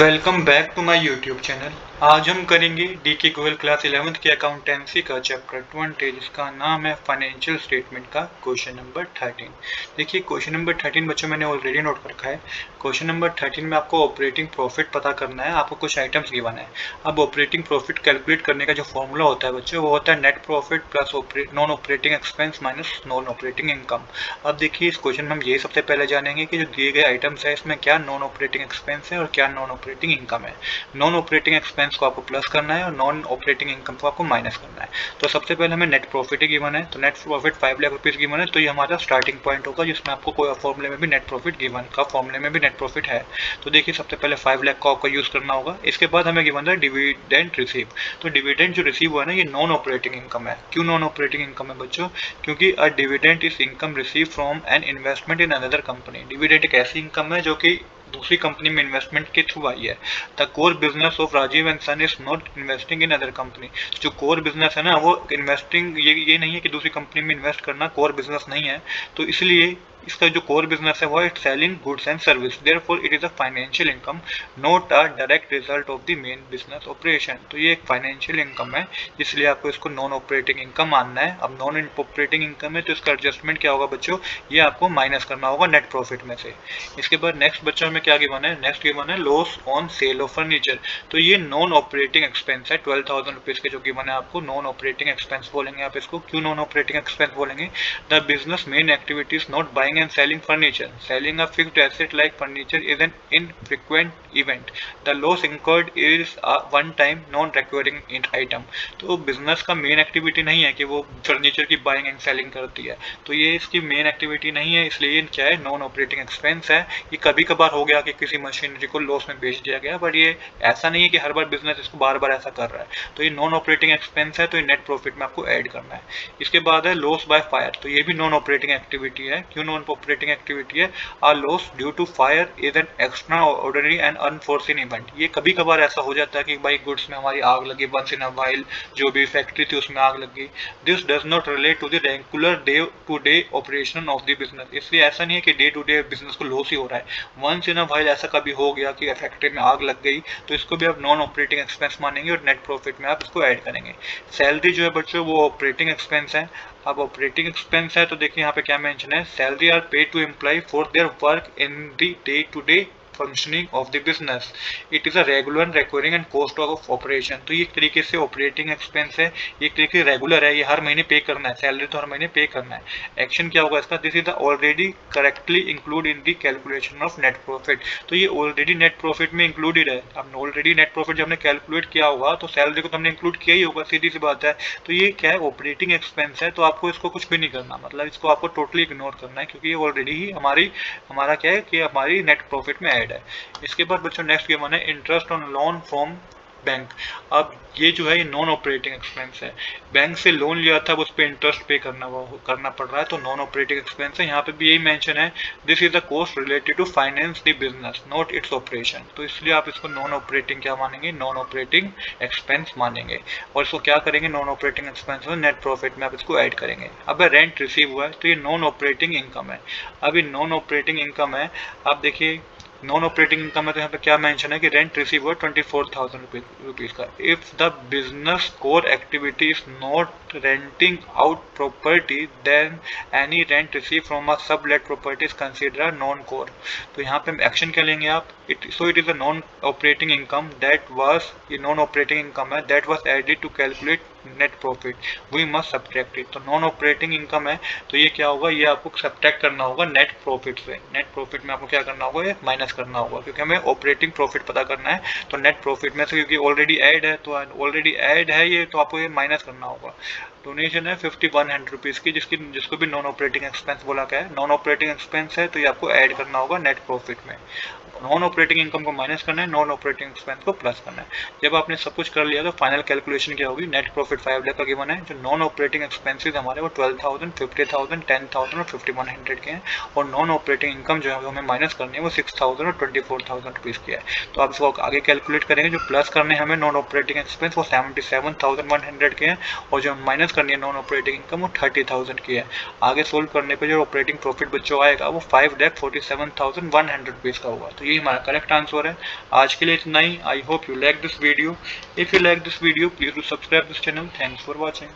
Welcome back to my YouTube channel. आज हम करेंगे डीके गोयल क्लास 11th की अकाउंटेंसी का चैप्टर 20 जिसका नाम है फाइनेंशियल स्टेटमेंट का क्वेश्चन नंबर 13। देखिए क्वेश्चन नंबर 13 बच्चों मैंने ऑलरेडी नोट कर रखा है। क्वेश्चन नंबर 13 में आपको ऑपरेटिंग प्रॉफिट पता करना है। आपको कुछ आइटम्स गिवन है। अब ऑपरेटिंग प्रॉफिट कैलकुलेट करने का जो फॉर्मूला होता है बच्चों वो होता है net profit plus non operating expense minus non operating income. अब देखिए इस क्वेश्चन में हम ये सबसे पहले जानेंगे कि जो दिए गए आइटम्स है इसमें क्या नॉन ऑपरेटिंग एक्सपेंस है और क्या नॉन ऑपरेटिंग इनकम है। नॉन ऑपरेटिंग एक्सपेंस को आपको प्लस करना है और नॉन ऑपरेटिंग इनकम को आपको माइनस करना है। तो सबसे पहले हमें नेट प्रॉफिट ही गिवन है, तो net profit 5 lakh rupees given है, तो ये हमारा स्टार्टिंग पॉइंट होगा जिसमें आपको कोई फॉर्मूले में भी नेट प्रॉफिट गिवन का फॉर्मूले में भी नेट प्रॉफिट है। तो देखिए सबसे पहले 5 लाख को आपको यूज करना होगा। इसके बाद हमें गिवन है डिविडेंड रिसीव। तो डिविडेंड जो रिसीव हुआ ना ये नॉन ऑपरेटिंग इनकम है। क्यों नॉन ऑपरेटिंग इनकम है बच्चों? क्योंकि a dividend is income receive from an investment in another company. Dividend एक ऐसी इनकम है जो कि दूसरी कंपनी में इन्वेस्टमेंट के थ्रू आई है। The core business of Rajiv and son is not investing in other company. जो कोर बिजनेस है ना वो इन्वेस्टिंग ये नहीं है कि दूसरी कंपनी में इन्वेस्ट करना कोर बिजनेस नहीं है। तो इसलिए इसका जो कोर बिजनेस है वो it selling goods and service, therefore it is a financial income not a direct result of the main business operation. तो ये एक फाइनेंशियल इनकम है, इसलिए आपको इसको नॉन ऑपरेटिंग इनकम मानना है। अब नॉन ऑपरेटिंग इनकम है तो इसका एडजस्टमेंट क्या होगा बच्चों, ये आपको माइनस करना होगा नेट प्रॉफिट में से। इसके बाद नेक्स्ट बच्चों में क्या गिवन है, नेक्स्ट गिवन है loss on sale of furniture. तो ये नॉन ऑपरेटिंग एक्सपेंस है 12,000 रुपीज के जो गिवन है आपको नॉन ऑपरेटिंग एक्सपेंस बोलेंगे आप इसको। क्यों नॉन ऑपरेटिंग एक्सपेंस बोलेंगे? The business main activities not buying and selling furniture, selling a fixed asset like furniture is an infrequent event. The loss incurred is a one time non recurring item. तो business का main activity नहीं है कि वो furniture की buying and selling करती है, तो ये इसकी मेन एक्टिविटी नहीं है, इसलिए क्या है नॉन ऑपरेटिंग एक्सपेंस है। ये कभी कभार हो गया कि किसी मशीनरी को लॉस में बेच दिया गया, बट ये ऐसा नहीं है कि हर बार बिजनेस इसको बार बार ऐसा कर रहा है। तो ये नॉन ऑपरेटिंग एक्सपेंस है, तो ये नेट प्रॉफिट में आपको ऐड करना है। इसके बाद है लॉस बाय फायर। तो ये भी नॉन ऑपरेटिंग एक्टिविटी है। क्यों नॉन ऑपरेटिंग एक्टिविटी है? A loss due to fire is an extraordinary and unforeseen event. ये कभी कभार ऐसा हो जाता है कि भाई गुड्स में हमारी आग लगी, वंस इन अ वाइल जो भी फैक्ट्री थी उसमें आग लगी। This does not relate to the regular day to day operation of the business. इसलिए ऐसा नहीं है कि डे टू डे बिजनेस को लॉस ही हो रहा है। वंस इन अ वाइल ऐसा कभी हो गया कि फैक्ट्री में आग लग गई, तो इसको भी आप नॉन ऑपरेटिंग एक्सपेंस मानेंगे और नेट प्रॉफिट में आप इसको ऐड करेंगे। सैलरी जो है बच्चों वो ऑपरेटिंग एक्सपेंस है। अब ऑपरेटिंग एक्सपेंस है तो देखिए यहाँ पे क्या मेंशन है, salary are paid to employ for their work in the day to day functioning of the business. It is a regular recurring and cost of operation. तो ये एक तरीके से ऑपरेटिंग एक्सपेंस है, ये एक तरीके रेगुलर है, ये हर महीने पे करना है, सैलरी तो हर महीने पे करना है। एक्शन क्या होगा इसका, this is already correctly include in the calculation of net profit. तो ये ऑलरेडी नेट प्रॉफिट में इंक्लूडेड है। अब ऑलरेडी नेट प्रॉफिट जब हमने कैलकुलेट किया होगा तो सैलरी को तो हमने इंक्लूड किया ही होगा, सीधी सी बात है। तो ये क्या है, ऑपरेटिंग एक्सपेंस है, तो आपको इसको कुछ भी नहीं करना, मतलब इसको आपको टोटली इग्नोर करना है क्योंकि ये ऑलरेडी ही हमारा क्या है कि हमारी नेट प्रॉफिट में ऐड है। इसके बाद बच्चों नेक्स्ट गिवन है interest on loan from bank. अब ये जो है ये नॉन ऑपरेटिंग एक्सपेंस है। बैंक से लोन लिया था उस पर इंटरेस्ट पे करना पड़ रहा है, तो नॉन ऑपरेटिंग एक्सपेंस है। यहाँ पे भी यही मेंशन है, this is the cost related to finance the business not its operation. तो इसलिए आप इसको नॉन ऑपरेटिंग क्या मानेंगे, नॉन ऑपरेटिंग एक्सपेंस मानेंगे। और इसको क्या करेंगे, non operating expense net profit में आप इसको ऐड करेंगे। अब रेंट रिसीव हुआ है तो ये नॉन ऑपरेटिंग इनकम है। अब ये नॉन ऑपरेटिंग इनकम है। आप देखिए नॉन ऑपरेटिंग इनकम है तो यहाँ पे क्या मेंशन है कि रेंट रिसीव हुआ 24,000 रुपीज का। If the business core activity is not renting out property then any rent receive from a sublet property is consider non core. तो यहाँ पे एक्शन क्या लेंगे आप, it is a non operating income that was, ये non operating income है that was added to calculate net profit, we must subtract it. तो non operating income है तो ये क्या होगा, ये आपको सब्ट्रैक्ट करना होगा नेट प्रॉफिट से। नेट प्रॉफिट में आपको क्या करना होगा, ये माइनस करना होगा, क्योंकि हमें ऑपरेटिंग प्रॉफिट पता करना है। तो नेट प्रॉफिट में से क्योंकि ऑलरेडी ऐड है, तो ऑलरेडी ऐड है ये, तो आपको ये माइनस करना होगा। डोनेशन है 5100 रुपीज की, जिसको भी नॉन ऑपरेटिंग एक्सपेंस बोला गया है। नॉन ऑपरेटिंग एक्सपेंस है तो ये आपको ऐड करना होगा नेट प्रॉफिट में। नॉन ऑपरेटिंग इनकम को माइनस करना है, नॉन ऑपरेटिंग एक्सपेंस को प्लस करना है। जब आपने सब कुछ कर लिया तो फाइनल कैलकुलेशन क्या होगी, नेट प्रॉफिट 5 लाख का गिवन है। जो नॉन ऑपरेटिंग एक्सपेंसेस हमारे वो 12,000, 50,000, 10,000 और 5100 के हैं। और नॉन ऑपरेटिंग इनकम जो है हमें माइनस करनी है वो 6,000 और 24,000 रुपीज की है। तो आप इसको आगे कैलकुलेट करेंगे, जो प्लस करने हमें नॉन ऑपरेटिंग एक्सपेंस वो 77,100 के हैं, और जो माइनस करनी है नॉन ऑपरेटिंग इनकम वो 30,000 की है। आगे सोल्व करने पर जो ऑपरेटिंग प्रॉफिट बच्चों आएगा वो 5,47,100 रुपीज का होगा। तो ये हमारा करेक्ट आंसर है। आज के लिए इतना ही। I hope you like this video. If you like this video please do subscribe this channel. Thanks for watching.